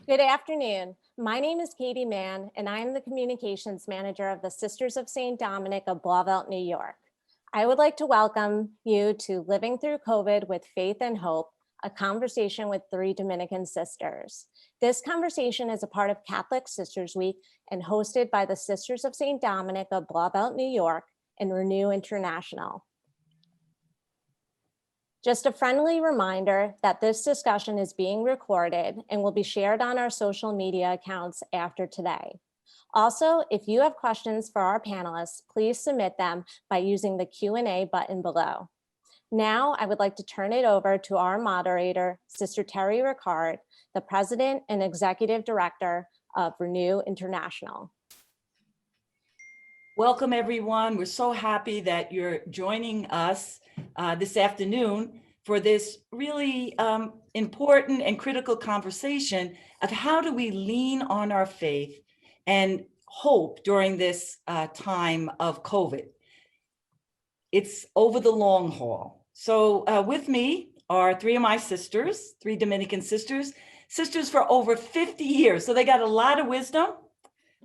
Good afternoon. My name is Katie Mann, and I am the Communications Manager of the Sisters of St. Dominic of Blauvelt, New York. I would like to welcome you to Living Through COVID with Faith and Hope, a conversation with three Dominican sisters. This conversation is a part of Catholic Sisters Week and hosted by the Sisters of St. Dominic of Blauvelt, New York and Renew International. Just a friendly reminder that this discussion is being recorded and will be shared on our social media accounts after today. Also, if you have questions for our panelists, please submit them by using the Q&A button below. Now, I would like to turn it over to our moderator, Sister Terry Rickard, the President and Executive Director of Renew International. Welcome, everyone. We're so happy that you're joining us this afternoon for this really important and critical conversation of how do we lean on our faith and hope during this time of COVID. It's over the long haul. So with me are three of my sisters, three Dominican sisters for over 50 years. So they got a lot of wisdom.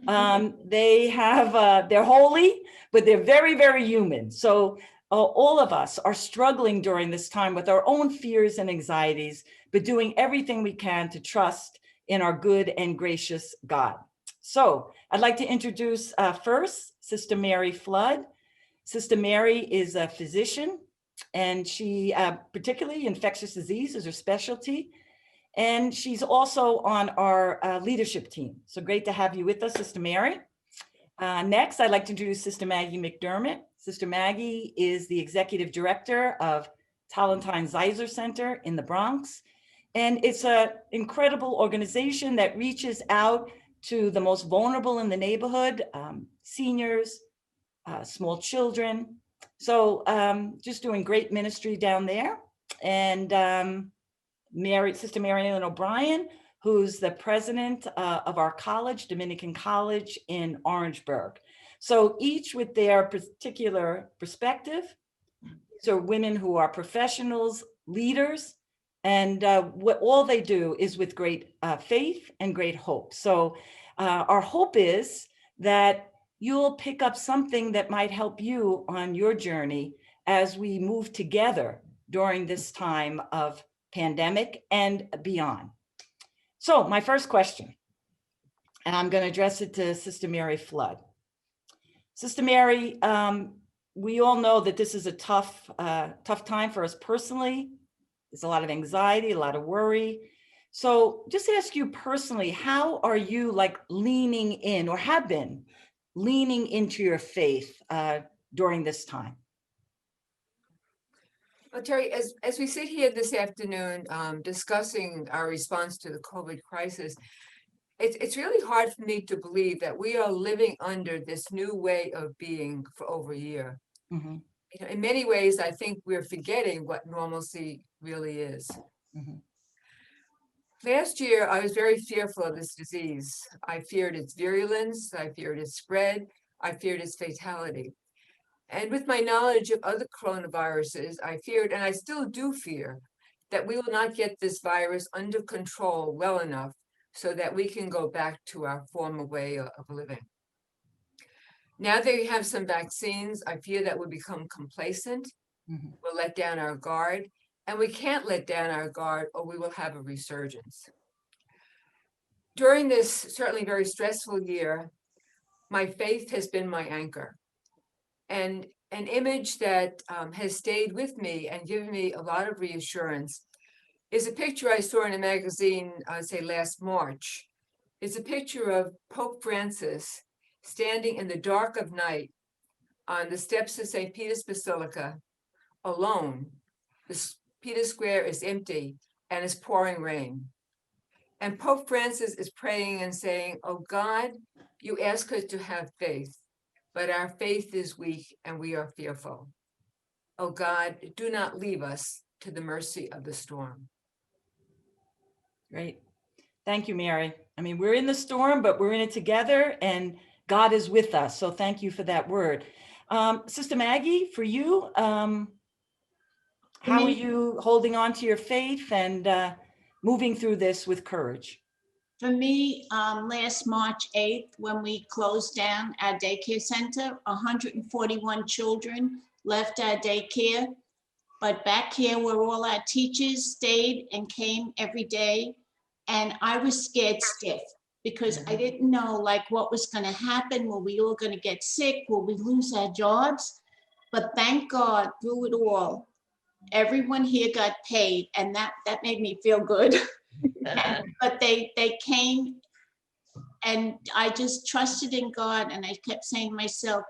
They have, they're holy, but they're very, very human. So all of us are struggling during this time with our own fears and anxieties, but doing everything we can to trust in our good and gracious God. So I'd like to introduce first, Sister Mary Flood. Sister Mary is a physician, and she particularly infectious disease is her specialty. And she's also on our leadership team. So great to have you with us, Sister Mary. Next, I'd like to introduce Sister Maggie McDermott. Sister Maggie is the Executive Director of Talentine Zeiser Center in the Bronx. And it's an incredible organization that reaches out to the most vulnerable in the neighborhood, seniors, small children. So just doing great ministry down there. And Sister Mary Ellen O'Brien, who's the president of our college, Dominican College in Orangeburg. So each with their particular perspective. These are women who are professionals, leaders, and what all they do is with great faith and great hope. So our hope is that you'll pick up something that might help you on your journey as we move together during this time of pandemic and beyond. So my first question, and I'm going to address it to Sister Mary Flood. Sister Mary, we all know that this is a tough time for us personally. There's a lot of anxiety, a lot of worry. So just ask you personally, how are you like leaning in or have been leaning into your faith during this time? Well, Terry, as we sit here this afternoon discussing our response to the COVID crisis, it's really hard for me to believe that we are living under this new way of being for over a year. Mm-hmm. You know, in many ways, I think we're forgetting what normalcy really is. Mm-hmm. Last year, I was very fearful of this disease. I feared its virulence, I feared its spread, I feared its fatality. And with my knowledge of other coronaviruses, I feared, and I still do fear, that we will not get this virus under control well enough so that we can go back to our former way of living. Now that we have some vaccines, I fear that we'll become complacent, Mm-hmm. we'll let down our guard, and we can't let down our guard or we will have a resurgence. During this certainly very stressful year, my faith has been my anchor. And an image that has stayed with me and given me a lot of reassurance is a picture I saw in a magazine, say last March. It's a picture of Pope Francis standing in the dark of night on the steps of St. Peter's Basilica, alone. Peter Square is empty and it's pouring rain. And Pope Francis is praying and saying, "Oh God, you ask us to have faith, but our faith is weak and we are fearful. Oh God, do not leave us to the mercy of the storm." Great. Thank you, Mary. I mean, we're in the storm, but we're in it together and God is with us. So thank you for that word. Sister Maggie, for you, how are you holding on to your faith and moving through this with courage? For me, last March 8th, when we closed down our daycare center, 141 children left our daycare. But back here where all our teachers stayed and came every day, and I was scared stiff because I didn't know like what was gonna happen. Were we all gonna get sick? Will we lose our jobs? But thank God through it all, everyone here got paid, and that made me feel good. But they came, and I just trusted in God, and I kept saying to myself,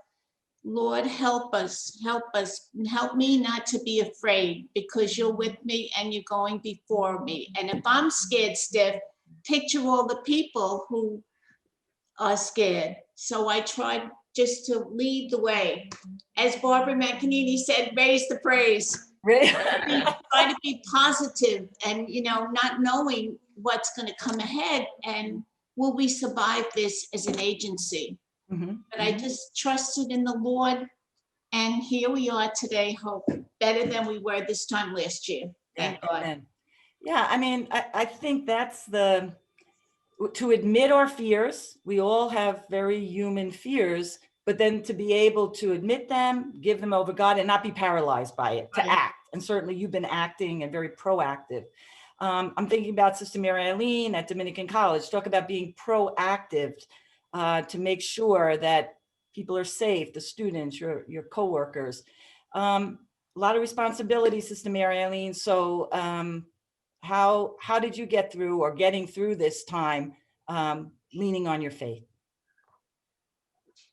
Lord, help us, help me not to be afraid, because you're with me and you're going before me. And if I'm scared stiff, picture all the people who are scared. So I tried just to lead the way. As Barbara McEnany said, raise the praise. Try to be positive and, not knowing what's going to come ahead and will we survive this as an agency. But I just trusted in the Lord, and here we are today, hope better than we were this time last year. Thank God. Amen. Yeah, I mean, I think that's to admit our fears. We all have very human fears, but then to be able to admit them, give them over God, and not be paralyzed by it, to act. And certainly you've been acting and very proactive. I'm thinking about Sister Mary Eileen at Dominican College, talk about being proactive to make sure that people are safe, the students, your coworkers. A lot of responsibility, Sister Mary Eileen. So how did you get through or getting through this time leaning on your faith?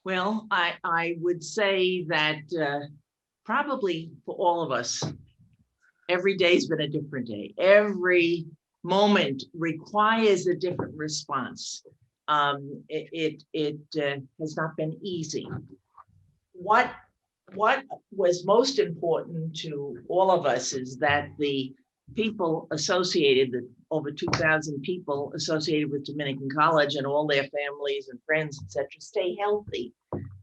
Well, I would say that probably for all of us, every day's been a different day. Every moment requires a different response. It has not been easy. What was most important to all of us is that the people associated, the over 2,000 people associated with Dominican College and all their families and friends, etc., stay healthy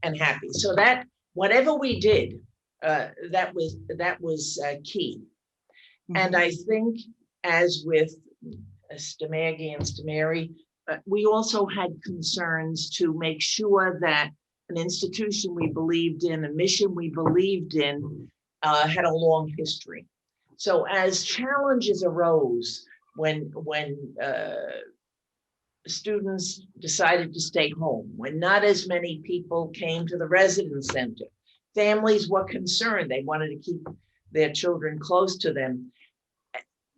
and happy. So that whatever we did, that was key. And I think, as with Sister Maggie and Sister Mary, we also had concerns to make sure that an institution we believed in, a mission we believed in, had a long history. So as challenges arose, when students decided to stay home, when not as many people came to the residence center, families were concerned. They wanted to keep their children close to them.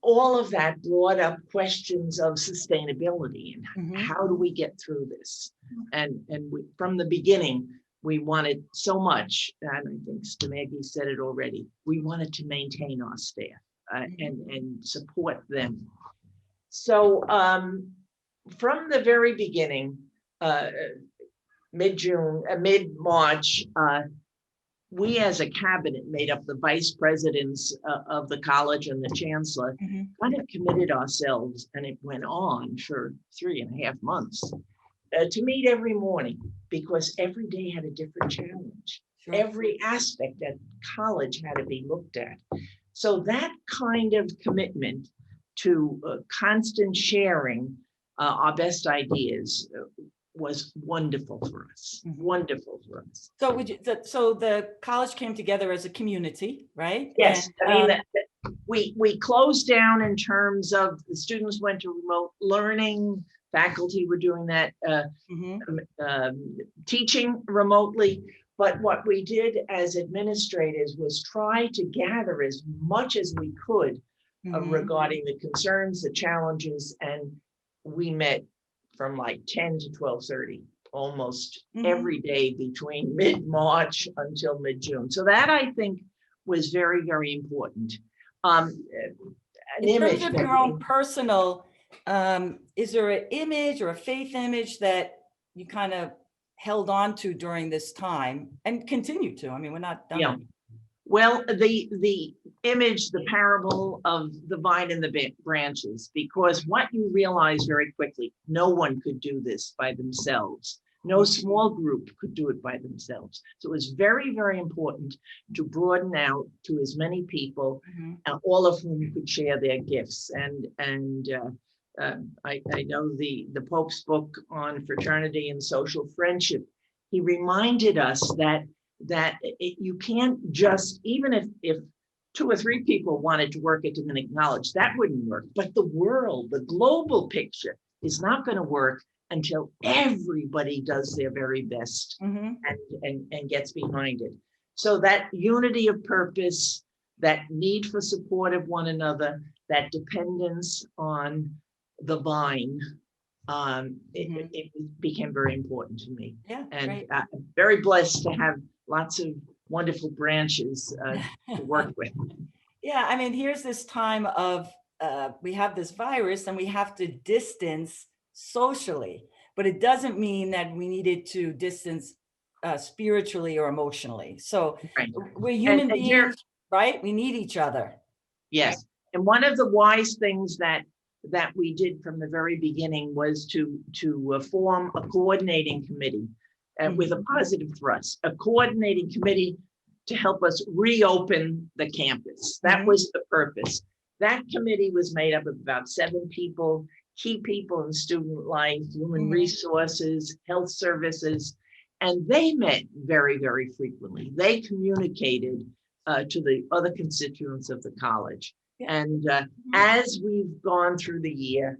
All of that brought up questions of sustainability and how do we get through this? And from the beginning, we wanted so much, and I think Sister Maggie said it already, we wanted to maintain our staff and support them. So from the very beginning, mid-March, we as a cabinet made up the vice presidents of the college and the chancellor, kind of committed ourselves, and it went on for 3.5 months, to meet every morning, because every day had a different challenge. Sure. Every aspect at college had to be looked at. So that kind of commitment to constant sharing our best ideas was wonderful for us. Wonderful for us. So so the college came together as a community, right? Yes, and, I mean, we closed down in terms of the students went to remote learning, faculty were doing that, teaching remotely. But what we did as administrators was try to gather as much as we could regarding the concerns, the challenges, and we met from like 10 to 12:30, almost every day between mid-March until mid-June. So that, I think, was very, very important. In terms of your own personal, is there an image or a faith image that you kind of held on to during this time and continue to? I mean, we're not done. Yeah. Well, the image, the parable of the vine and the branches, because what you realize very quickly, no one could do this by themselves. No small group could do it by themselves. So it was very, very important to broaden out to as many people, all of whom could share their gifts. And I know the Pope's book on fraternity and social friendship. He reminded us that you can't just, even if 2 or 3 people wanted to work at Dominican College, that wouldn't work. But the world, the global picture is not going to work until everybody does their very best and gets behind it. So that unity of purpose, that need for support of one another, that dependence on the vine, it became very important to me. Yeah, and great. I'm very blessed to have lots of wonderful branches to work with. Yeah, I mean, here's this time of, we have this virus and we have to distance socially, but it doesn't mean that we needed to distance spiritually or emotionally. So Right. we're human And here- beings, right? We need each other. Yes, and one of the wise things that we did from the very beginning was to form a coordinating committee with a positive thrust, a coordinating committee to help us reopen the campus. That was the purpose. That committee was made up of about 7 people, key people in student life, human resources, health services, and they met very, very frequently. They communicated to the other constituents of the college. And as we've gone through the year,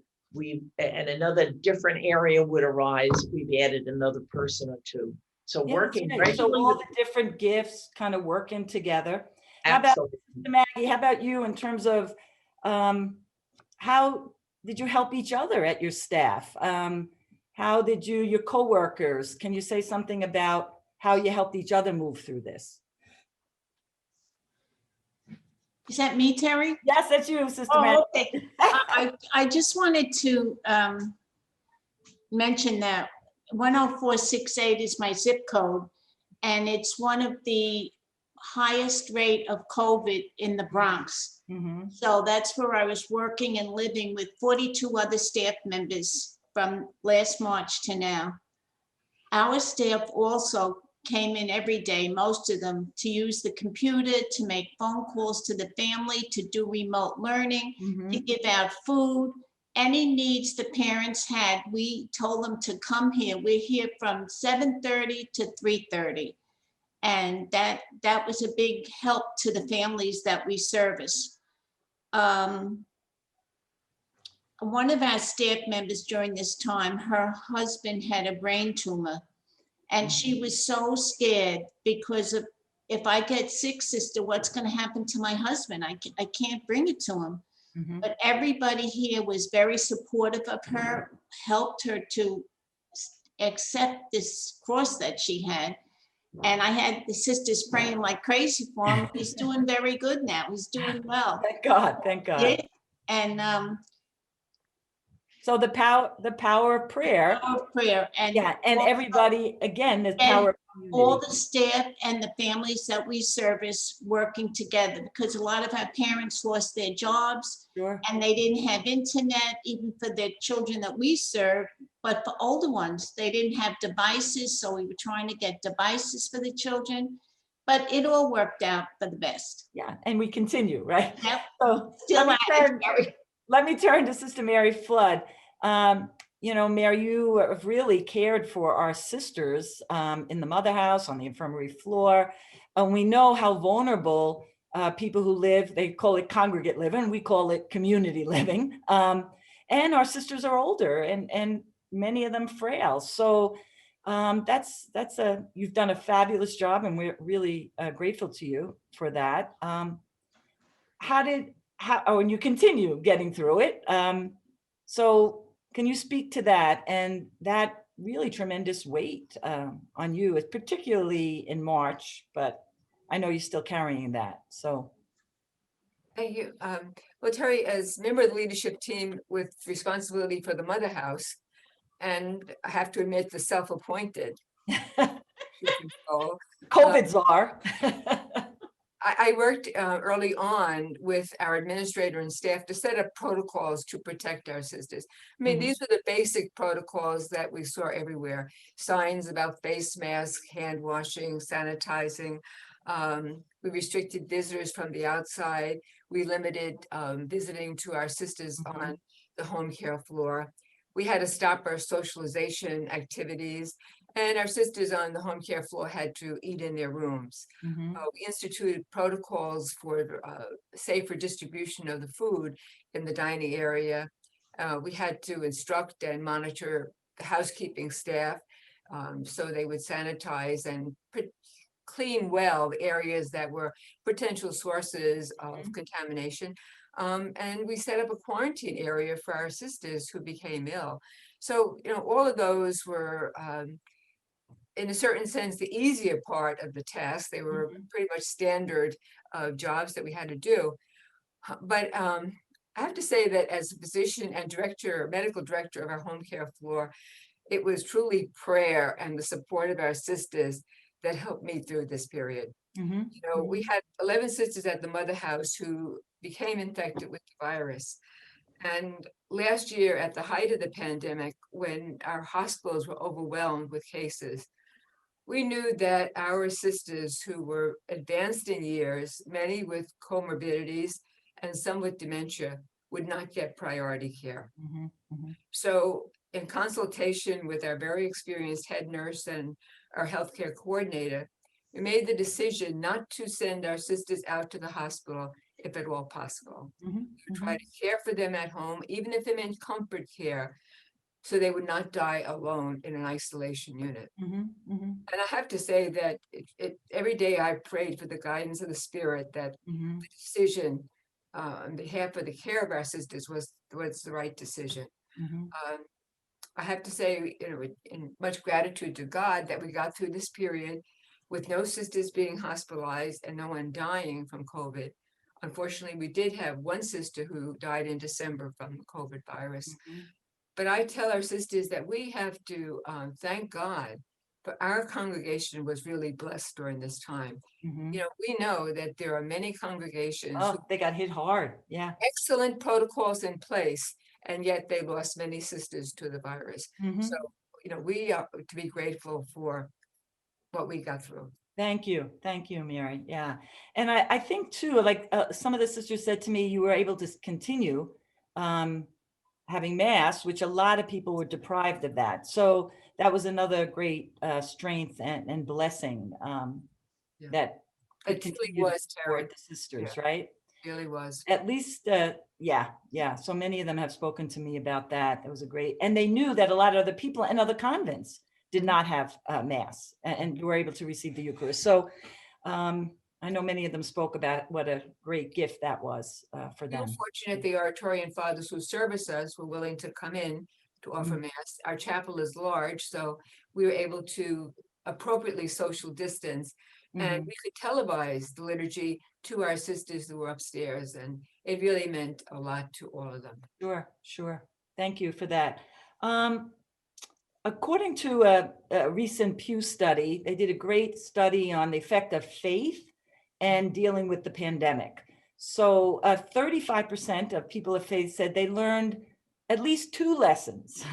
and another different area would arise, we've added another person or 2. So Yeah, working that's great. So regularly all with, the different gifts kind of working together. absolutely. Maggie, how about you in terms of how did you help each other at your staff? How did your coworkers, can you say something about how you helped each other move through this? Is that me, Terry? Yes, that's you, Sister Maggie. Oh, okay. I just wanted to mention that 10468 is my zip code, and it's one of the highest rate of COVID in the Bronx. So that's where I was working and living with 42 other staff members from last March to now. Our staff also came in every day, most of them, to use the computer, to make phone calls to the family, to do remote learning, to give out food. Any needs the parents had, we told them to come here. We're here from 7:30 to 3:30. And that was a big help to the families that we service. One of our staff members during this time, her husband had a brain tumor. And she was so scared because of, if I get sick, sister, what's going to happen to my husband? I can't bring it to him. But everybody here was very supportive of her, helped her to accept this cross that she had. And I had the sisters praying like crazy for him. He's doing very good now. He's doing well. Thank God, thank God. Yeah. And so the power of prayer. prayer. And Yeah, and everybody, again, the And power of all community. the staff and the families that we service working together, because a lot of our parents lost their jobs Sure. and they didn't have internet, even for their children that we serve. But for older ones, they didn't have devices. So we were trying to get devices for the children, but it all worked out for the best. Yeah, and we continue, right? Yep. So Still let me turn to Sister Mary Flood. You know, Mary, you have really cared for our sisters in the mother house, on the infirmary floor. And we know how vulnerable people who live, they call it congregate living, we call it community living. And our sisters are older and many of them frail. So you've done a fabulous job, and we're really grateful to you for that. And you continue getting through it. So can you speak to that and that really tremendous weight on you, particularly in March, but I know you're still carrying that, so. Thank you. Well, Terry, as member of the leadership team with responsibility for the mother house, and I have to admit the self-appointed COVID czar. I worked early on with our administrator and staff to set up protocols to protect our sisters. I mean, these were the basic protocols that we saw everywhere. Signs about face masks, hand washing, sanitizing. We restricted visitors from the outside. We limited visiting to our sisters on the home care floor. We had to stop our socialization activities, and our sisters on the home care floor had to eat in their rooms. Mhm. We instituted protocols for safer distribution of the food in the dining area. We had to instruct and monitor the housekeeping staff, so they would sanitize and clean well the areas that were potential sources of contamination. And we set up a quarantine area for our sisters who became ill. So, all of those were, in a certain sense, the easier part of the task. They were pretty much standard jobs that we had to do. But I have to say that as a physician and medical director of our home care floor, it was truly prayer and the support of our sisters that helped me through this period. Mhm. We had 11 sisters at the mother house who became infected with the virus. And last year, at the height of the pandemic, when our hospitals were overwhelmed with cases, we knew that our sisters who were advanced in years, many with comorbidities and some with dementia, would not get priority care. Mhm. Mhm. So in consultation with our very experienced head nurse and our healthcare coordinator, we made the decision not to send our sisters out to the hospital if at all possible. Mhm. Try to care for them at home, even if it meant comfort care, so they would not die alone in an isolation unit. Mhm. Mhm. And I have to say that every day I prayed for the guidance of the Spirit that Mhm. the decision on behalf of the care of our sisters was the right decision. Mhm. I have to say, in much gratitude to God that we got through this period with no sisters being hospitalized and no one dying from COVID. Unfortunately, we did have one sister who died in December from the COVID virus. Mhm. But I tell our sisters that we have to thank God, but our congregation was really blessed during this time. Mhm. We know that there are many congregations who Oh, they got hit hard. Yeah. have excellent protocols in place, and yet they lost many sisters to the virus. Mhm. So, we are to be grateful for what we got through. Thank you. Thank you, Mary. Yeah. And I think too, like some of the sisters said to me, you were able to continue having mass, which a lot of people were deprived of that. So that was another great strength and blessing Yeah. that could It really continue to was, support Terry. the sisters, right? It really was. At least, yeah. So many of them have spoken to me about that. That was a great, and they knew that a lot of other people in other convents did not have mass and were able to receive the Eucharist. So I know many of them spoke about what a great gift that was for We were them. fortunate the Oratorian fathers who service us were willing to come in to offer mass. Our chapel is large, so we were able to appropriately social distance, and we could televise the liturgy to our sisters who were upstairs, and it really meant a lot to all of them. Sure. Thank you for that. According to a recent Pew study, they did a great study on the effect of faith and dealing with the pandemic. So 35% of people of faith said they learned at least 2 lessons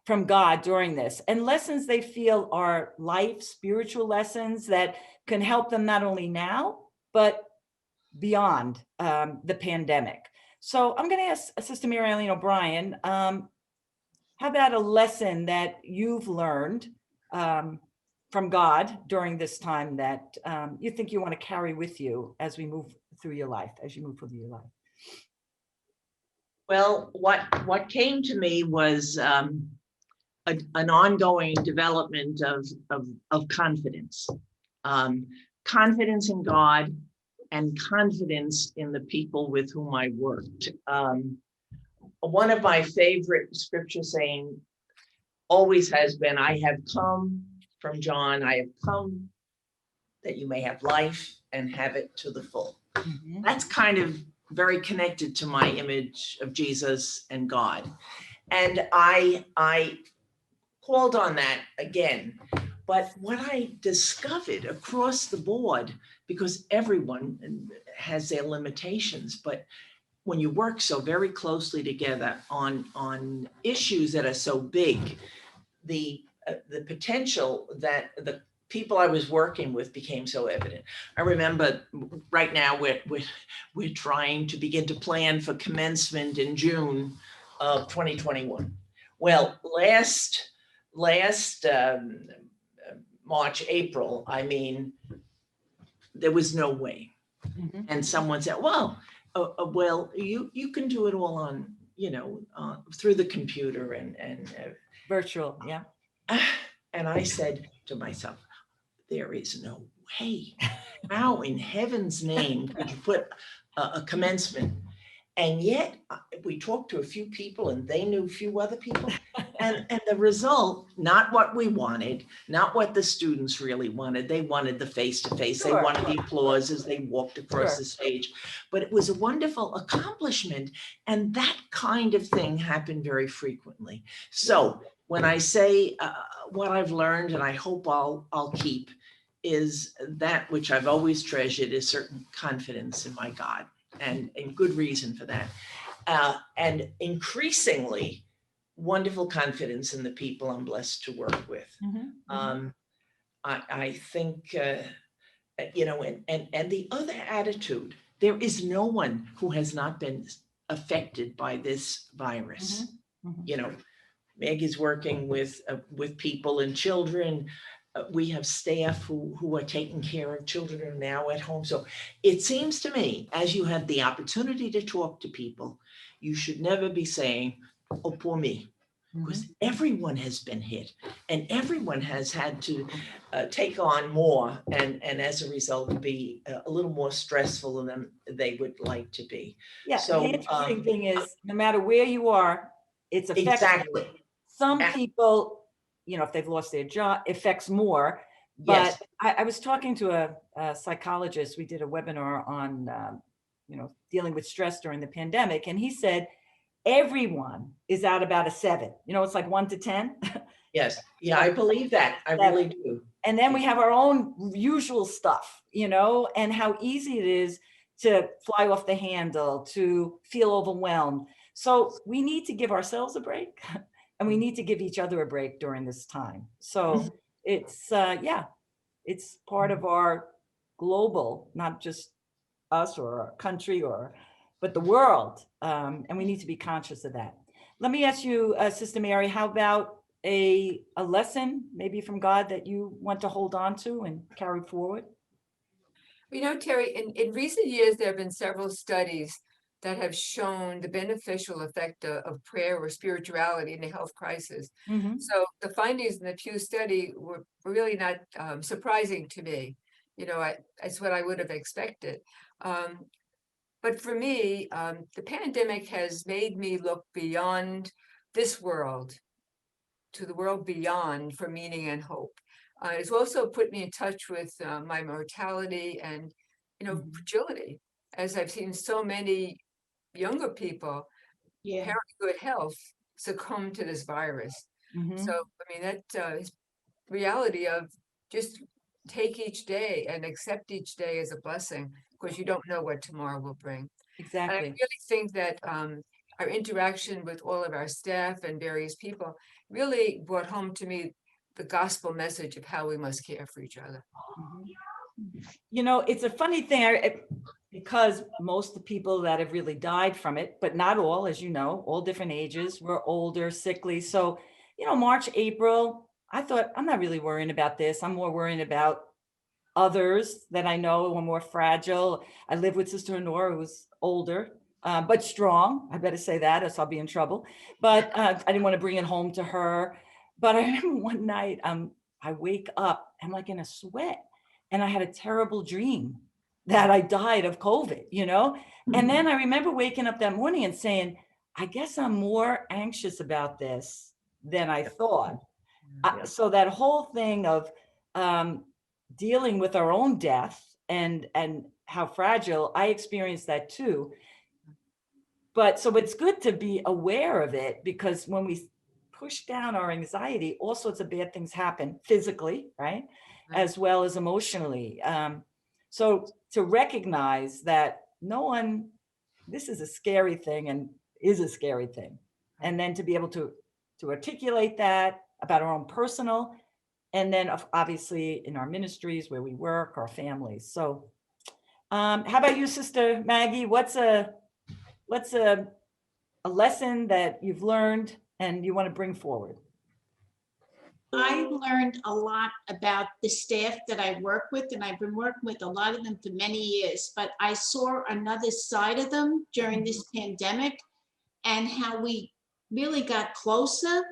from God during this, and lessons they feel are life, spiritual lessons that can help them not only now, but beyond the pandemic. So I'm going to ask Sister Mary Eileen O'Brien, how about a lesson that you've learned from God during this time that you think you want to carry with you as we move through your life, as you move through your life? Well, what came to me was an ongoing development of confidence, confidence in God and confidence in the people with whom I worked. One of my favorite scripture saying always has been, I have come from John, I have come that you may have life and have it to the full. Mhm. That's kind of very connected to my image of Jesus and God. And I called on that again. But what I discovered across the board, because everyone has their limitations, but when you work so very closely together on issues that are so big, the potential that the people I was working with became so evident. I remember right now we're trying to begin to plan for commencement in June of 2021. Well, last March, April, I mean, there was no way. Mhm. And someone said, well, you can do it all on, through the computer and Virtual, yeah. and I said to myself, there is no way. How in heaven's name could you put a commencement? And yet we talked to a few people and they knew a few other people. And the result, not what we wanted, not what the students really wanted. They wanted the face-to-face. They Sure. wanted the applause as they walked across Sure. the stage. But it was a wonderful accomplishment. And that kind of thing happened very frequently. So when I say what I've learned, and I hope I'll keep, is that which I've always treasured, is certain confidence in my God, and good reason for that. And increasingly, wonderful confidence in the people I'm blessed to work with. I think, and the other attitude, there is no one who has not been affected by this virus. Maggie's working with people and children. We have staff who are taking care of children who are now at home. So it seems to me, as you have the opportunity to talk to people, you should never be saying, oh, poor me, because everyone has been hit and everyone has had to take on more and as a result be a little more stressful than they would like to be. Yeah, So, the interesting thing is, no matter where you are, it's affecting exactly. you. Some Yeah. people, if they've lost their job, affects more. But Yes. I was talking to a psychologist. We did a webinar on, dealing with stress during the pandemic. And he said, everyone is at about a 7. It's like 1 to 10. Yes. Yeah, I believe that. I really do. And then we have our own usual stuff, and how easy it is to fly off the handle, to feel overwhelmed. So we need to give ourselves a break and we need to give each other a break during this time. So it's, it's part of our global, not just us or our country but the world. And we need to be conscious of that. Let me ask you, Sister Mary, how about a lesson maybe from God that you want to hold on to and carry forward? Terry, in recent years, there have been several studies that have shown the beneficial effect of prayer or spirituality in a health crisis. So the findings in the Pew study were really not surprising to me. It's what I would have expected. But for me, the pandemic has made me look beyond this world to the world beyond for meaning and hope. It's also put me in touch with my mortality and, fragility, as I've seen so many younger people, Yeah. good health, succumb to this virus. So, that reality of just take each day and accept each day as a blessing, because you don't know what tomorrow will bring. Exactly. And I really think that our interaction with all of our staff and various people really brought home to me the gospel message of how we must care for each other. It's a funny thing because most of the people that have really died from it, but not all, as you know, all different ages, were older, sickly. So, March, April, I thought, I'm not really worrying about this. I'm more worrying about others that I know are more fragile. I live with Sister Honora, who was older, but strong. I better say that, else I'll be in trouble. But I didn't want to bring it home to her. But I remember one night, I wake up, I'm like in a sweat, and I had a terrible dream that I died of COVID, And then I remember waking up that morning and saying, I guess I'm more anxious about this than I thought. So that whole thing of dealing with our own death and how fragile, I experienced that too. But so it's good to be aware of it, because when we push down our anxiety, all sorts of bad things happen physically, right? As well as emotionally. So to recognize that this is a scary thing and is a scary thing. And then to be able to articulate that about our own personal, and then obviously in our ministries where we work, our families. So how about you, Sister Maggie? What's a a lesson that you've learned and you want to bring forward? I learned a lot about the staff that I work with, and I've been working with a lot of them for many years, but I saw another side of them during this pandemic and how we really got closer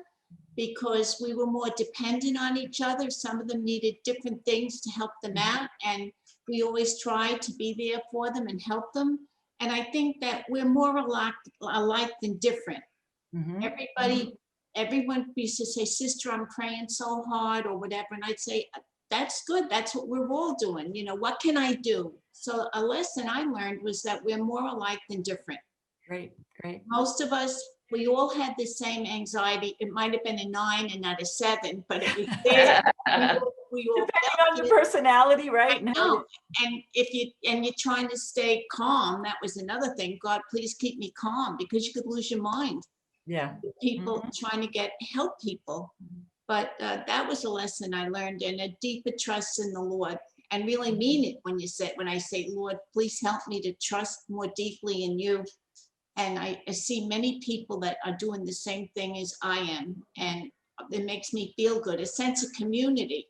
because we were more dependent on each other. Some of them needed different things to help them out, and we always tried to be there for them and help them. And I think that we're more alike than different. Everyone used to say, sister, I'm praying so hard or whatever. And I'd say, that's good. That's what we're all doing. You know, what can I do? So a lesson I learned was that we're more alike than different. Great, great. Most of us, we all had the same anxiety. It might have been a 9 and not a 7, but it was there. we all Depending on your personality, right? No, and you're trying to stay calm, that was another thing. God, please keep me calm, because you could lose your mind. Yeah. People trying to help people. But that was a lesson I learned, and a deeper trust in the Lord, and really mean it when I say, Lord, please help me to trust more deeply in you. And I see many people that are doing the same thing as I am, and it makes me feel good, a sense of community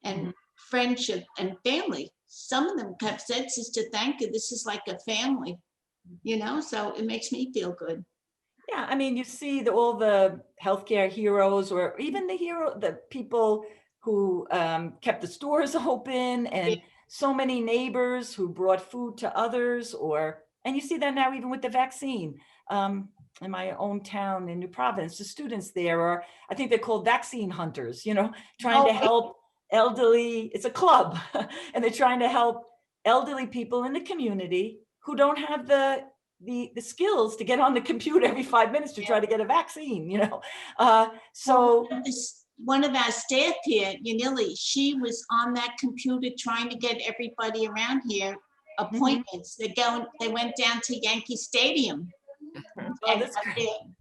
and friendship and family. Some of them have said, sister, thank you, this is like a family, you know, so it makes me feel good. Yeah, I mean, you see all the healthcare heroes, or even the people who kept the stores open, and so many neighbors who brought food to others, and you see that now even with the vaccine. In my own town in New Providence, the students there are, I think they're called vaccine hunters, you know, trying to help elderly, it's a club, and they're trying to help elderly people in the community who don't have the skills to get on the computer every 5 minutes to try to get a vaccine, you know. So one of our staff here, Yanili, she was on that computer trying to get everybody around here appointments. They went down to Yankee Stadium.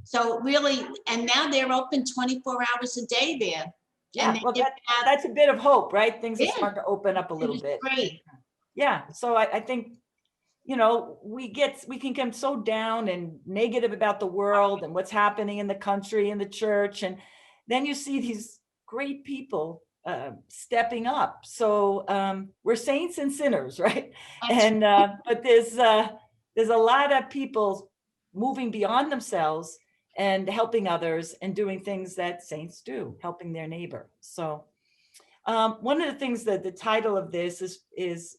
So really, and now they're open 24 hours a day there. Yeah, well, that's a bit of hope, right? Things are starting to open up a little bit. Great. Yeah, so I think, you know, we can get so down and negative about the world and what's happening in the country and the church, and then you see these great people stepping up. So we're saints and sinners, right? And but there's a lot of people moving beyond themselves and helping others and doing things that saints do, helping their neighbor. So one of the things that the title of this is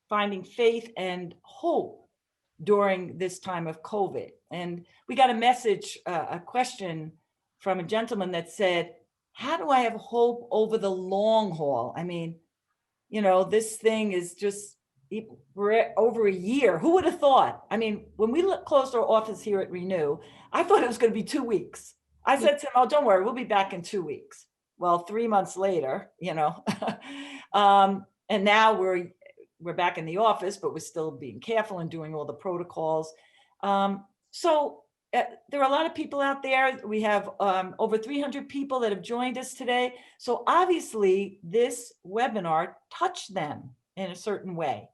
finding faith and hope during this time of COVID. And we got a message, a question from a gentleman that said, how do I have hope over the long haul? I mean, you know, this thing is just, we're over a year. Who would have thought? I mean, when we closed our office here at Renew, I thought it was going to be 2 weeks. I said to him, oh, don't worry, we'll be back in 2 weeks. Well, 3 months later, you know, and now we're back in the office, but we're still being careful and doing all the protocols. So there are a lot of people out there. We have over 300 people that have joined us today. So obviously this webinar touched them in a certain way.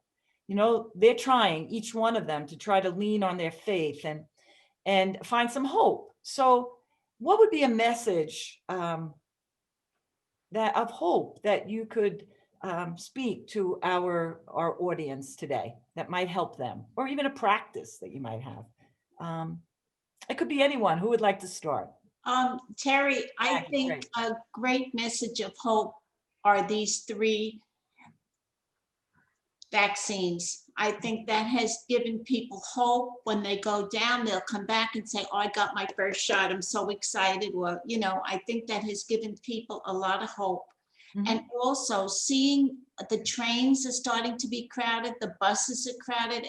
You know, they're trying, each one of them, to try to lean on their faith and find some hope. So what would be a message that of hope that you could speak to our audience today that might help them, or even a practice that you might have? It could be anyone. Who would like to start? Terry, I Maggie, think great. a great message of hope are these 3 vaccines. I think that has given people hope. When they go down, they'll come back and say, oh, I got my first shot, I'm so excited. Or, you know, I think that has given people a lot of hope. And also seeing the trains are starting to be crowded, the buses are crowded,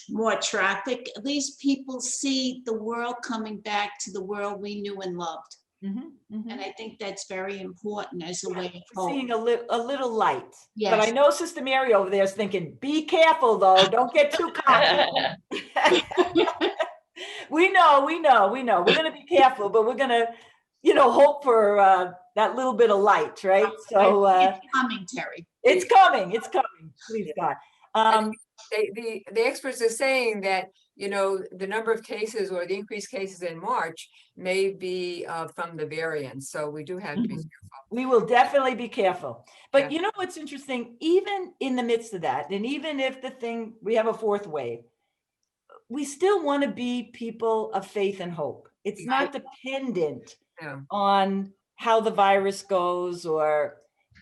more traffic. At least people see the world coming back to the world we knew and loved. And I think that's very important as a way of hope. Seeing a little light. Yes. But I know Sister Mary over there is thinking, be careful though, don't get too cocky. We know. We're going to be careful, but we're going to, you know, hope for that little bit of light, right? So it's coming, Terry. It's coming. Please God. The experts are saying that the number of cases or the increased cases in March may be from the variant. So we do have to be careful. We will definitely be careful. But Yeah. you know what's interesting? Even in the midst of that, and even if we have a fourth wave, we still want to be people of faith and hope. It's not dependent Yeah. on how the virus goes,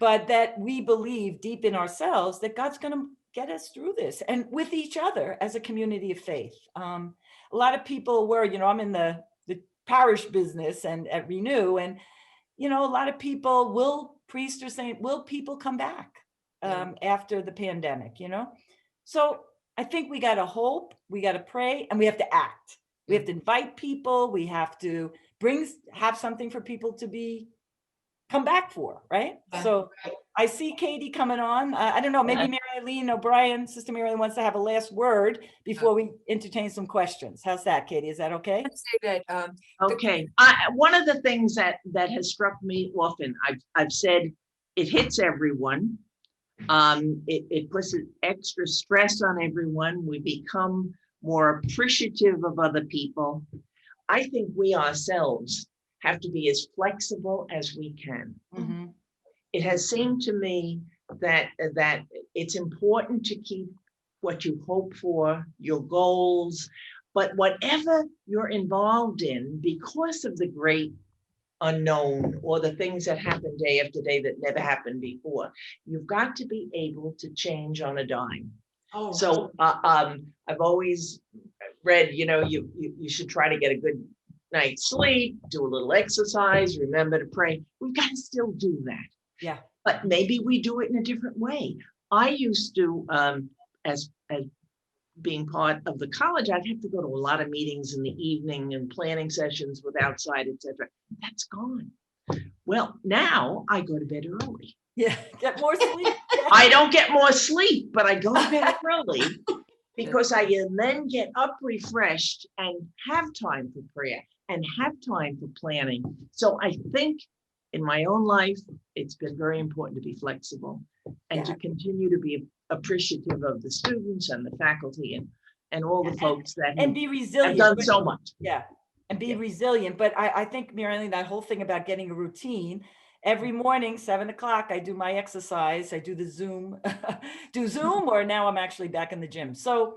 but that we believe deep in ourselves that God's going to get us through this, and with each other as a community of faith. A lot of people were, I'm in the parish business and at Renew, and a lot of people priests are saying, will people come back after the pandemic, So I think we got to hope, we got to pray, and we have to act. We have to invite people. We have to have something for people to come back for, right? Yeah. So I see Katie coming on. I don't know, maybe Mary Eileen O'Brien, Sister Mary Eileen wants to have a last word before we entertain some questions. How's that, Katie? Is that okay? I'd say that Okay, one of the things that has struck me often, I've said, it hits everyone. It puts an extra stress on everyone. We become more appreciative of other people. I think we ourselves have to be as flexible as we can. Mm-hmm. It has seemed to me that it's important to keep what you hope for, your goals, but whatever you're involved in, because of the great unknown or the things that happen day after day that never happened before, you've got to be able to change on a dime. Oh, So I've always read, you should try to get a good night's sleep, do a little exercise, remember to pray. We've got to still do that. Yeah. But maybe we do it in a different way. I used to, as being part of the college, I'd have to go to a lot of meetings in the evening and planning sessions with outside, etc. That's gone. Well, now I go to bed early. Yeah, get more sleep. I don't get more sleep, but I go to bed early because I then get up refreshed and have time for prayer and have time for planning. So I think in my own life, it's been very important to be flexible and to continue to be appreciative of the students and the faculty and all the folks that And be resilient. have done so much. Yeah, and be resilient. But I think, Mary Eileen, that whole thing about getting a routine, every morning, 7 o'clock, I do my exercise. I do the Zoom, or now I'm actually back in the gym. So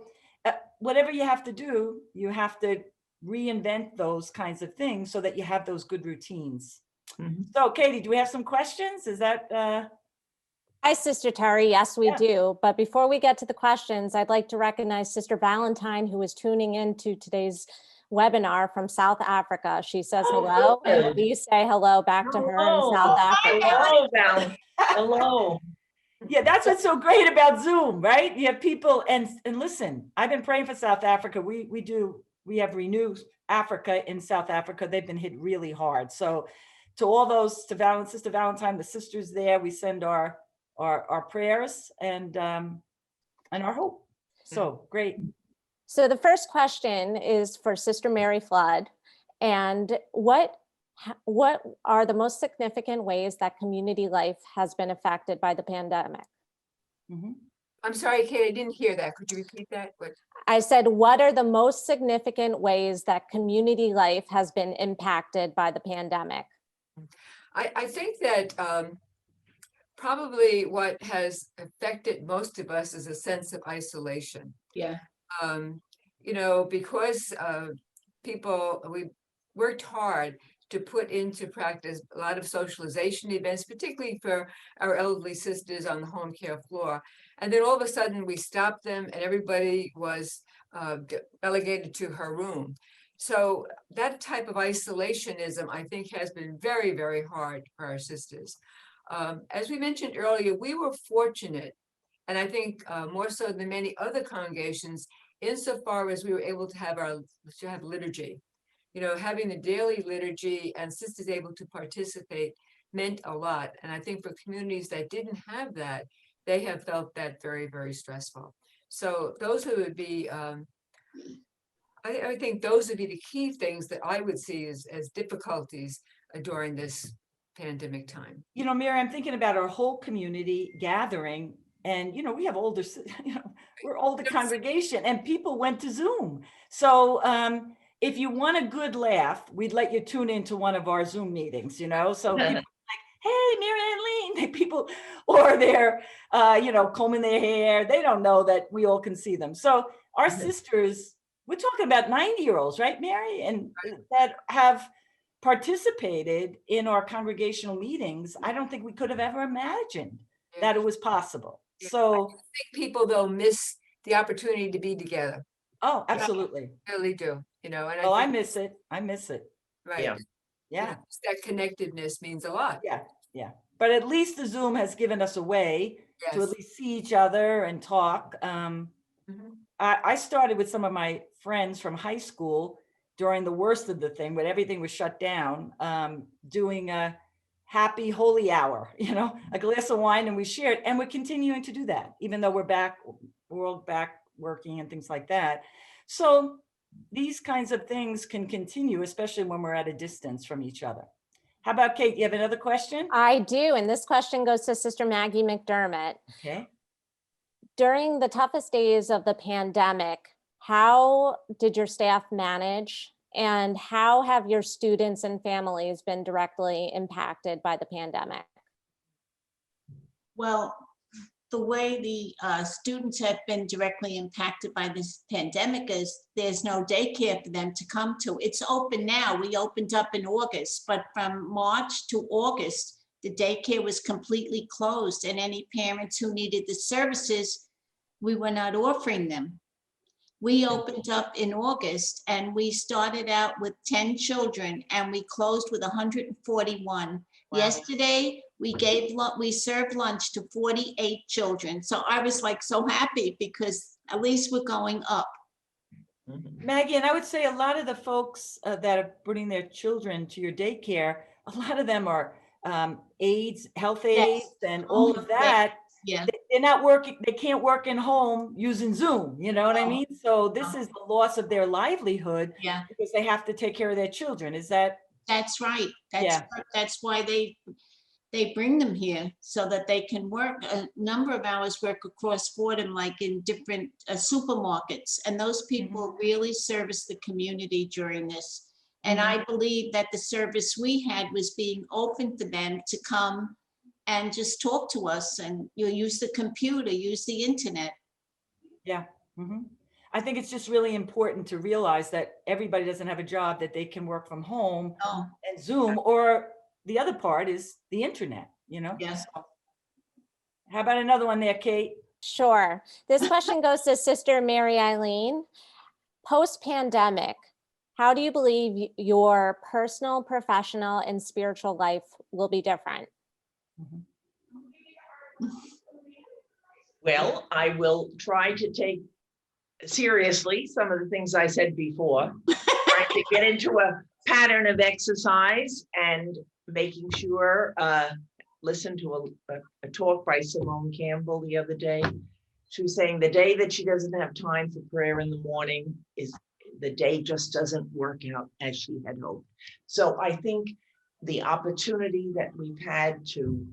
whatever you have to do, you have to reinvent those kinds of things so that you have those good routines. Mm-hmm. So Katie, do we have some questions? Is that? Hi, Sister Terry. Yes, we do. But before we get to the questions, I'd like to recognize Sister Valentine, who is tuning into today's webinar from South Africa. She says hello, and please say hello back to her in South Africa. Hello, Val. Hello. Yeah, that's what's so great about Zoom, right? You have people, and listen, I've been praying for South Africa. We have Renew Africa in South Africa. They've been hit really hard. So to all those, to Sister Valentine, the sisters there, we send our prayers and our hope. So great. So the first question is for Sister Mary Flood. And what are the most significant ways that community life has been affected by the pandemic? Mm-hmm. I'm sorry, Kate, I didn't hear that. Could you repeat that? I said, what are the most significant ways that community life has been impacted by the pandemic? I think that probably what has affected most of us is a sense of isolation. yeah. Because we worked hard to put into practice a lot of socialization events, particularly for our elderly sisters on the home care floor. And then all of a sudden we stopped them and everybody was relegated to her room. So that type of isolationism, I think, has been very, very hard for our sisters. As we mentioned earlier, we were fortunate, and I think more so than many other congregations, insofar as we were able to have liturgy. Having the daily liturgy and sisters able to participate meant a lot. And I think for communities that didn't have that, they have felt that very, very stressful. So those would be, I think those would be the key things that I would see as difficulties during this pandemic time. Mary, I'm thinking about our whole community gathering And, we have older, we're older congregation, and people went to Zoom. So if you want a good laugh, we'd let you tune into one of our Zoom meetings, so people like, hey, Mary Eileen, people, or they're, combing their hair. They don't know that we all can see them. So our sisters, we're talking about 90-year-olds, right, Mary? And that have participated in our congregational meetings. I don't think we could have ever imagined that it was possible. Yeah. So I think people though miss the opportunity to be together. oh, absolutely. I really do, and Oh, I think, miss it. I miss it. right. Yeah. Yeah. Just that connectedness means a lot. Yeah. Yeah. But at least the Zoom has given us a way to at Yes. least see each other and talk. Mhm. I started with some of my friends from high school during the worst of the thing, when everything was shut down, doing a happy holy hour, a glass of wine, and we shared, and we're continuing to do that, even though we're all back working and things like that. So these kinds of things can continue, especially when we're at a distance from each other. How about Kate? You have another question? I do, and this question goes to Sister Maggie McDermott. Okay. During the toughest days of the pandemic, how did your staff manage, and how have your students and families been directly impacted by the pandemic? Well, the way the students have been directly impacted by this pandemic is there's no daycare for them to come to. It's open now. We opened up in August, but from March to August, the daycare was completely closed, and any parents who needed the services, we were not offering them. We opened up in August, and we started out with 10 children, and we closed with 141. Wow. Yesterday, we served lunch to 48 children. So I was like so happy because at least we're going up. Maggie, and I would say a lot of the folks that are bringing their children to your daycare, a lot of them are aides, health aides, and all of that. Yeah. They're not working, they can't work in home using Zoom, you know what I mean? So this is the loss of their livelihood Yeah, because they have to take care of their children. Is that? that's right. Yeah. That's why they bring them here so that they can work a number of hours work across Fordham, like in different supermarkets. And those people really service the community during this. And I believe that the service we had was being open for them to come and just talk to us, and you use the computer, use the internet. Yeah. I think it's just really important to realize that everybody doesn't have a job that they can work from home Oh, and Zoom, or the other part is the internet, yes. So, how about another one there, Kate? Sure. This question goes to Sister Mary Eileen. Post-pandemic, how do you believe your personal, professional, and spiritual life will be different? Well, I will try to take seriously some of the things I said before, trying to get into a pattern of exercise and making sure, listen to a talk by Simone Campbell the other day. She was saying the day that she doesn't have time for prayer in the morning is the day just doesn't work out as she had hoped. So I think the opportunity that we've had to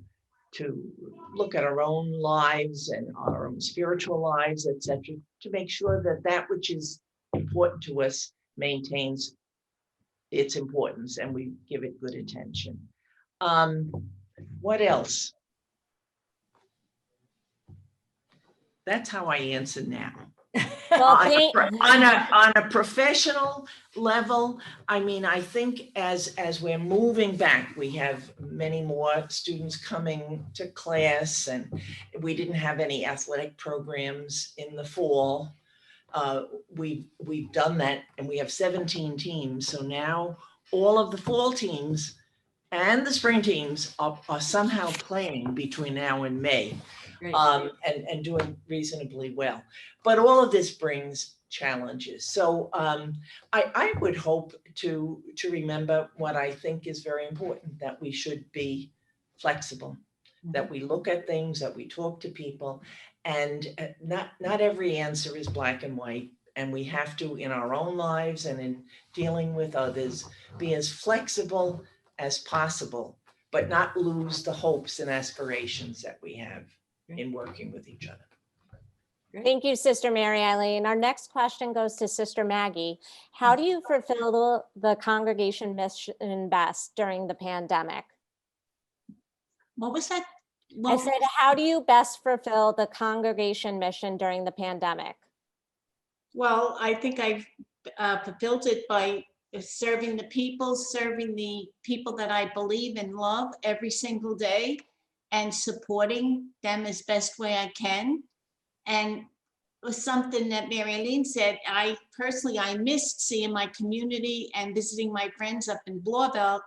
look at our own lives and our own spiritual lives, etc., to make sure that that which is important to us maintains its importance and we give it good attention. What else? That's how I answer now. Well, On a professional level, I mean, I think as we're moving back, we have many more students coming to class, and we didn't have any athletic programs in the fall. We've done that, and we have 17 teams. So now all of the fall teams and the spring teams are somehow playing between now and May. And doing reasonably well. But all of this brings challenges. So I would hope to remember what I think is very important, that we should be flexible, that we look at things, that we talk to people, and not every answer is black and white. And we have to, in our own lives and in dealing with others, be as flexible as possible, but not lose the hopes and aspirations that we have. in working with each other. Thank you, Sister Mary Eileen. Our next question goes to Sister Maggie. How do you fulfill the congregation mission best during the pandemic? What was that? I Well, said, how do you best fulfill the congregation mission during the pandemic? well, I think I've fulfilled it by serving the people that I believe and love every single day and supporting them as best way I can. And it was something that Mary Eileen said, I missed seeing my community and visiting my friends up in Blauvelt.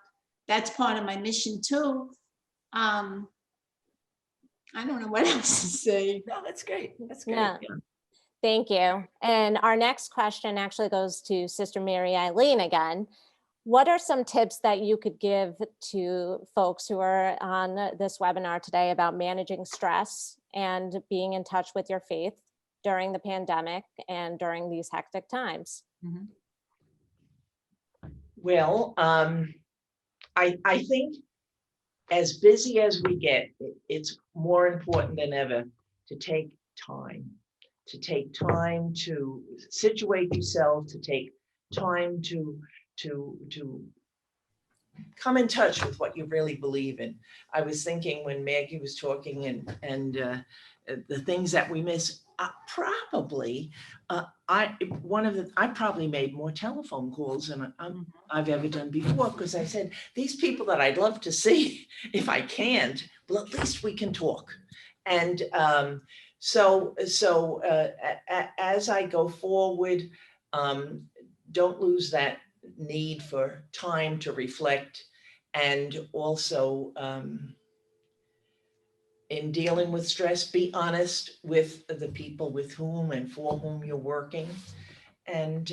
That's part of my mission too. I don't know what else to say. No, that's great. That's great. Yeah. Thank you. And our next question actually goes to Sister Mary Eileen again. What are some tips that you could give to folks who are on this webinar today about managing stress and being in touch with your faith during the pandemic and during these hectic times? Mhm. Well, I think as busy as we get, it's more important than ever to take time to situate yourself, to take time to come in touch with what you really believe in. I was thinking when Maggie was talking and the things that we miss, I probably made more telephone calls than I've ever done before, because I said, these people that I'd love to see, if I can't, well, at least we can talk. And so as I go forward, don't lose that need for time to reflect, and also in dealing with stress, be honest with the people with whom and for whom you're working, and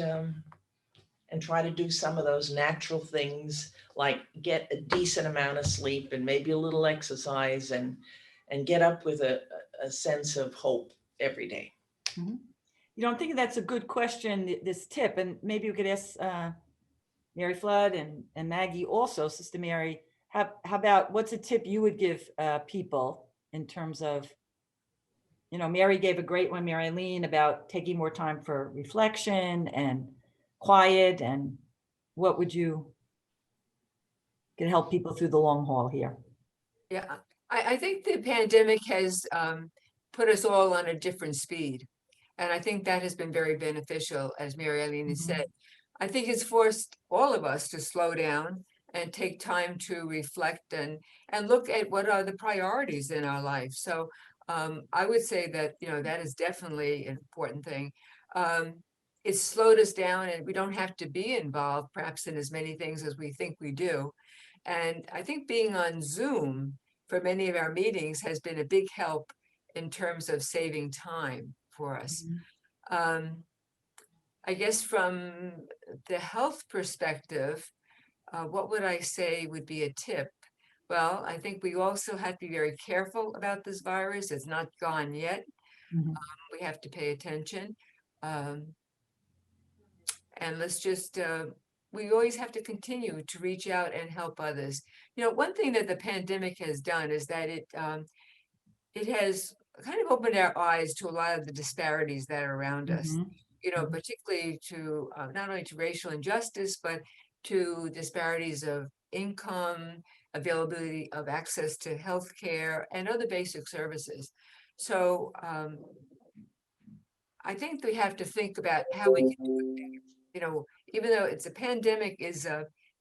try to do some of those natural things like get a decent amount of sleep and maybe a little exercise, and get up with a sense of hope every day. Mm-hmm. You know, I'm thinking that's a good question, this tip, and maybe we could ask Mary Flood and Maggie also, Sister Mary, how about what's a tip you would give people in terms of, you know, Mary gave a great one, Mary Eileen, about taking more time for reflection and quiet, and what would you can help people through the long haul here? Yeah, I think the pandemic has put us all on a different speed. And I think that has been very beneficial, as Mary Eileen has said. I think it's forced all of us to slow down and take time to reflect and look at what are the priorities in our life. So I would say that, you know, that is definitely an important thing. It's slowed us down, and we don't have to be involved perhaps in as many things as we think we do. And I think being on Zoom for many of our meetings has been a big help in terms of saving time for us. I guess from the health perspective, what would I say would be a tip? Well, I think we also have to be very careful about this virus. It's not gone yet. We have to pay attention. And let's just, we always have to continue to reach out and help others. You know, one thing that the pandemic has done is that it has kind of opened our eyes to a lot of the disparities that are around us, you know, particularly to not only to racial injustice, but to disparities of income, availability of access to healthcare and other basic services. So I think we have to think about how we can do it better. You know, even though it's a pandemic is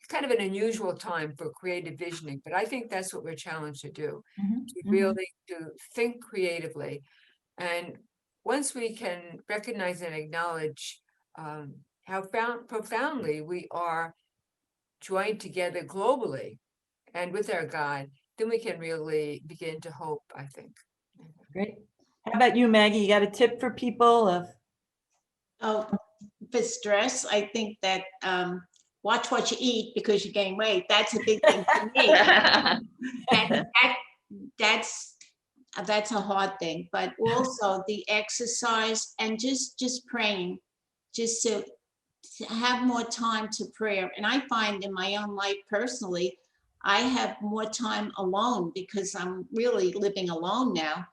kind of an unusual time for creative visioning, but I think that's what we're challenged to do, to really to think creatively. And once we can recognize and acknowledge how profoundly we are joined together globally and with our God, then we can really begin to hope, I think. Great. How about you, Maggie? You got a tip for people of? Oh, for stress, I think that watch what you eat because you gain weight. That's a big thing for me. That's a hard thing, but also the exercise and just praying, just to have more time to prayer. And I find in my own life personally, I have more time alone because I'm really living alone now.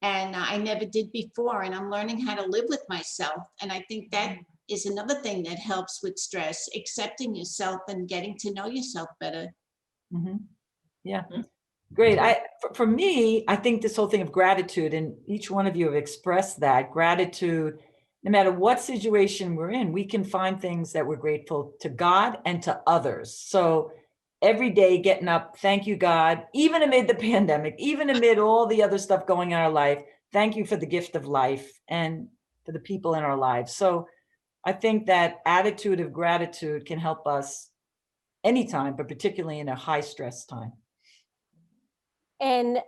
And I never did before, and I'm learning how to live with myself. And I think that is another thing that helps with stress, accepting yourself and getting to know yourself better. Mhm. Yeah, great. For me, I think this whole thing of gratitude, and each one of you have expressed that gratitude, no matter what situation we're in, we can find things that we're grateful to God and to others. So every day getting up, thank you, God, even amid the pandemic, even amid all the other stuff going in our life, thank you for the gift of life and for the people in our lives. So I think that attitude of gratitude can help us anytime, but particularly in a high stress time. And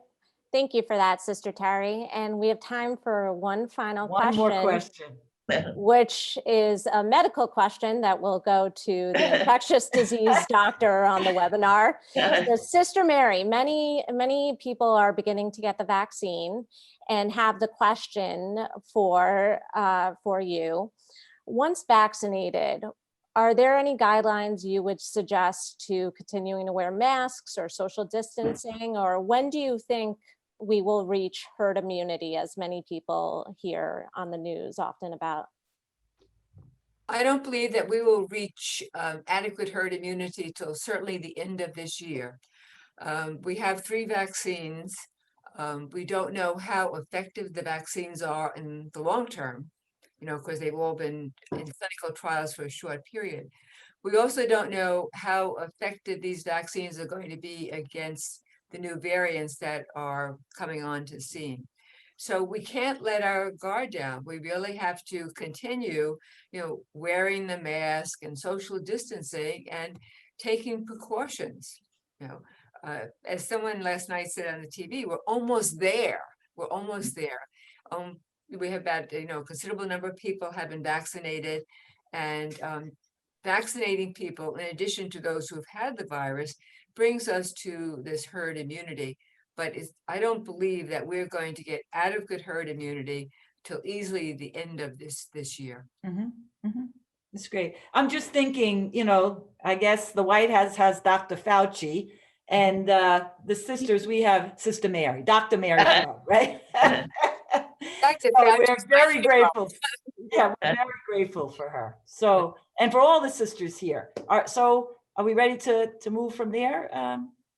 thank you for that, Sister Terry. And we have time for one final One more question. which is a medical question that will go to the infectious disease doctor on the webinar. So Sister Mary, many people are beginning to get the vaccine and have the question for you. Once vaccinated, are there any guidelines you would suggest to continuing to wear masks or social distancing, or when do you think we will reach herd immunity, as many people hear on the news often about? I don't believe that we will reach adequate herd immunity till certainly the end of this year. We have 3 vaccines. We don't know how effective the vaccines are in the long term, because they've all been in clinical trials for a short period. We also don't know how effective these vaccines are going to be against the new variants that are coming on to scene. So we can't let our guard down. We really have to continue, wearing the mask and social distancing and taking precautions. As someone last night said on the TV, we're almost there. We're almost there. We have about, a considerable number of people have been vaccinated, and vaccinating people, in addition to those who have had the virus, brings us to this herd immunity. But I don't believe that we're going to get adequate herd immunity till easily the end of this year. That's great. I'm just thinking, I guess the White House has Dr. Fauci, and the sisters, we have Sister Mary, Dr. Mary, right? So we're very grateful. Yeah, we're very grateful for her. So, and for all the sisters here. So are we ready to move from there?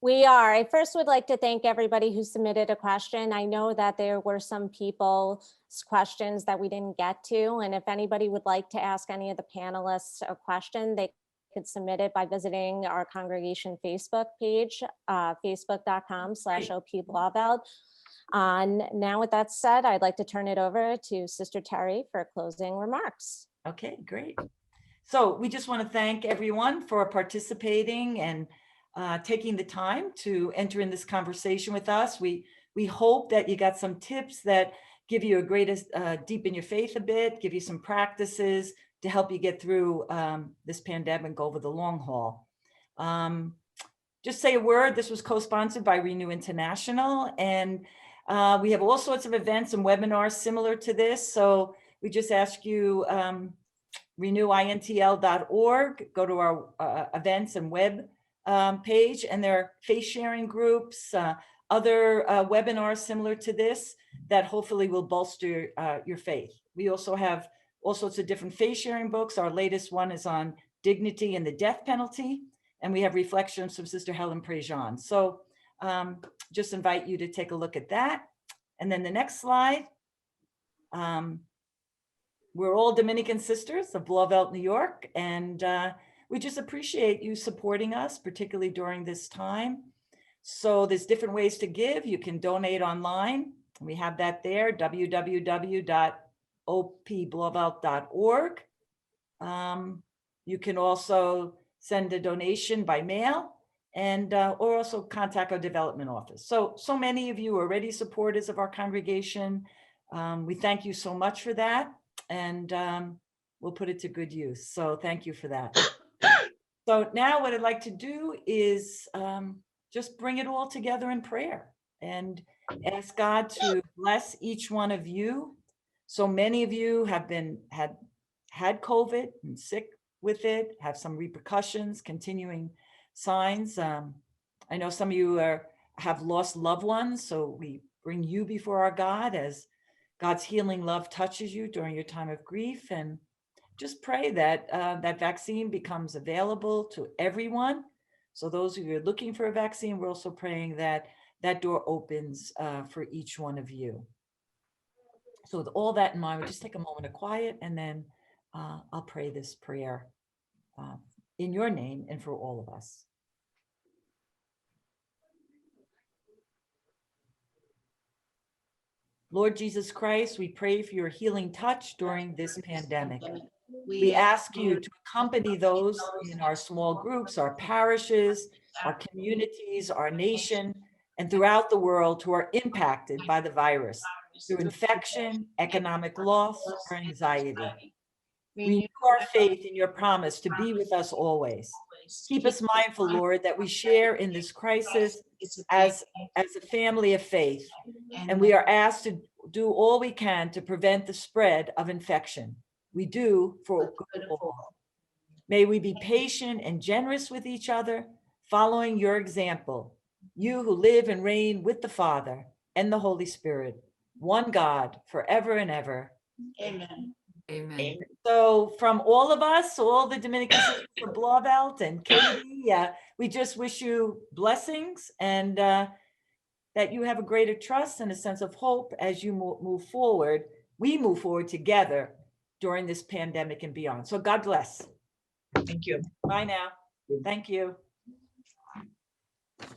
We are. I first would like to thank everybody who submitted a question. I know that there were some people's questions that we didn't get to. And if anybody would like to ask any of the panelists a question, they could submit it by visiting our congregation Facebook page, facebook.com/OP Now with that said, I'd like to turn it over to Sister Terry for closing remarks. Okay, great. So we just want to thank everyone for participating and taking the time to enter in this conversation with us. We hope that you got some tips that give you a greater deepen your faith a bit, give you some practices to help you get through this pandemic over the long haul. Just say a word. This was co-sponsored by Renew International, and we have all sorts of events and webinars similar to this. So we just ask you, renewintl.org, go to our events and web page, and there are face sharing groups, other webinars similar to this that hopefully will bolster your faith. We also have all sorts of different face sharing books. Our latest one is on dignity and the death penalty, and we have reflections from Sister Helen Prejean. So just invite you to take a look at that. And then the next slide. We're all Dominican Sisters of Blauvelt, New York, and we just appreciate you supporting us, particularly during this time. So there's different ways to give. You can donate online. We have that there, www.opblauvelt.org. You can also send a donation by mail, and or also contact our development office. So many of you are already supporters of our congregation. We thank you so much for that, and we'll put it to good use. So thank you for that. So now what I'd like to do is just bring it all together in prayer and ask God to bless each one of you. So many of you have had COVID and sick with it, have some repercussions, continuing signs. I know some of you have lost loved ones, so we bring you before our God as God's healing love touches you during your time of grief, and just pray that that vaccine becomes available to everyone. So those of you who are looking for a vaccine, we're also praying that that door opens for each one of you. So with all that in mind, we'll just take a moment of quiet, and then I'll pray this prayer in your name and for all of us. Lord Jesus Christ, we pray for your healing touch during this pandemic. We ask you to accompany those in our small groups, our parishes, our communities, our nation, and throughout the world who are impacted by the virus through infection, economic loss, or anxiety. Renew our faith in your promise to be with us always. Keep us mindful, Lord, that we share in this crisis as a family of faith, and we are asked to do all we can to prevent the spread of infection. We do for good of all. May we be patient and generous with each other, following your example, you who live and reign with the Father and the Holy Spirit, one God, forever and ever. Amen. Amen. So from all of us, all the Dominican Sisters of Blauvelt and Katie, we just wish you blessings, and that you have a greater trust and a sense of hope as you move forward. We move forward together during this pandemic and beyond. So God bless. Thank you. Bye now. Thank you.